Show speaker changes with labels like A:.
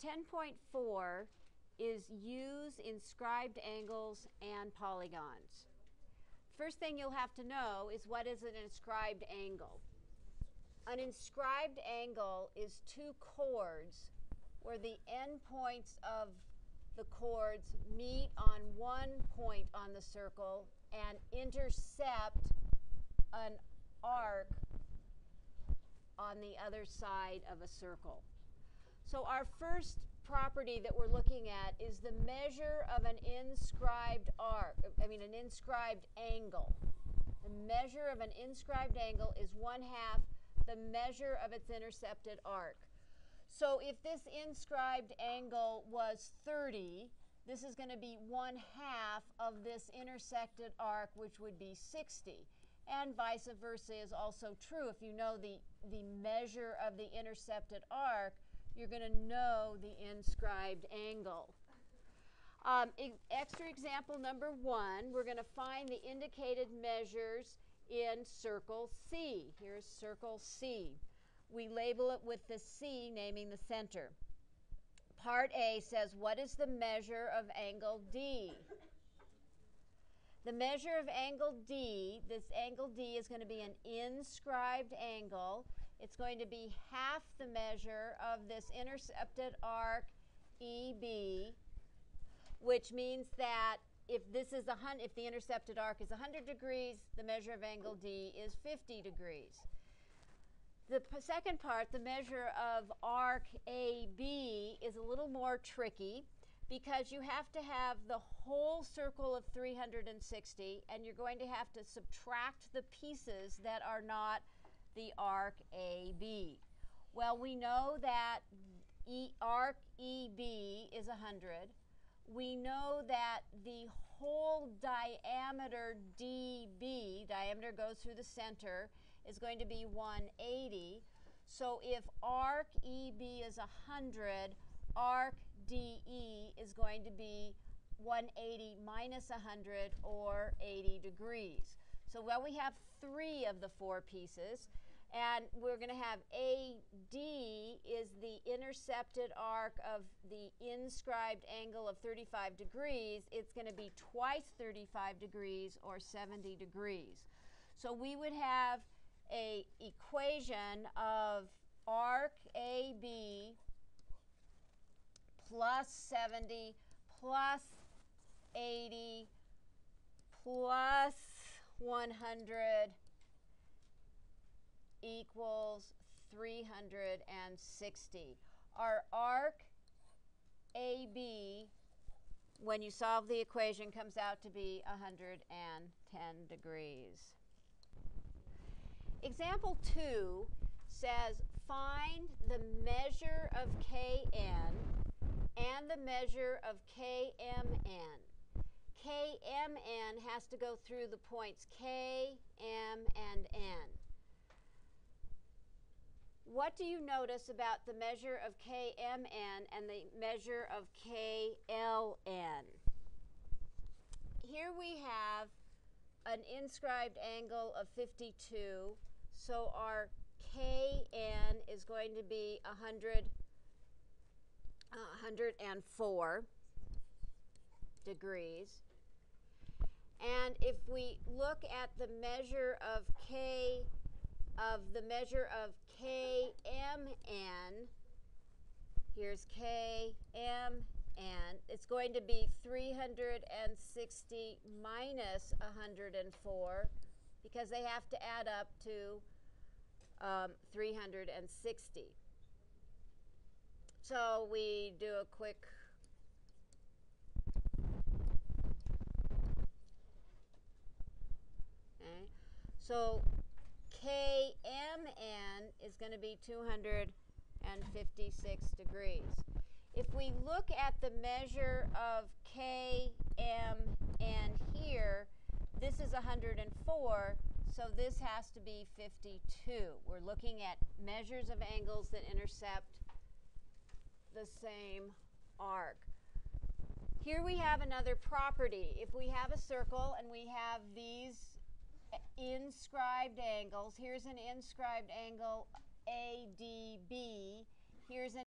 A: 10.4 is use inscribed angles and polygons. First thing you'll have to know is what is an inscribed angle. An inscribed angle is two chords where the endpoints of the chords meet on one point on the circle and intercept an arc on the other side of a circle. So our first property that we're looking at is the measure of an inscribed an inscribed angle. The measure of an inscribed angle is 1/2 the measure of its intercepted arc. So if this inscribed angle was 30, this is going to be 1/2 of this intersected arc, which would be 60. And vice versa is also true. If you know the measure of the intercepted arc, you're going to know the inscribed angle. Extra example number 1, we're going to find the indicated measures in circle C. Here's circle C. We label it with the C, naming the center. Part A says, what is the measure of angle D? The measure of angle D, this angle D is going to be an inscribed angle. It's going to be half the measure of this intercepted arc EB, which means that if the intercepted arc is 100 degrees, the measure of angle D is 50 degrees. The second part, the measure of arc AB, is a little more tricky because you have to have the whole circle of 360, and you're going to have to subtract the pieces that are not the arc AB. Well, we know that arc EB is 100. We know that the whole diameter DB, diameter goes through the center, is going to be 180. So if arc EB is 100, arc DE is going to be 180 minus 100, or 80 degrees. So we have 3 of the 4 pieces, and we're going to have AD is the intercepted arc of the inscribed angle of 35 degrees. It's going to be twice 35 degrees, or 70 degrees. So we would have an equation of arc AB plus 70 plus 80 plus 100 equals 360. Our arc AB, when you solve the equation, comes out to be 110 degrees. Example 2 says find the measure of Kn and the measure of Kmn. Kmn has to go through the points K, M, and N. What do you notice about the measure of Kmn and the measure of Kln? Here we have an inscribed angle of 52, so our Kn is going to be 104 degrees. And if we look at the measure of Kmn, here's Kmn, it's going to be 360 minus 104 because they have to add up to 360. So we do a quick So Kmn is going to be 256 degrees. If we look at the measure of Kmn here, this is 104, so this has to be 52. We're looking at measures of angles that intercept the same arc. Here we have another property. If we have a circle and we have these inscribed angles, here's an inscribed angle ADB, here's an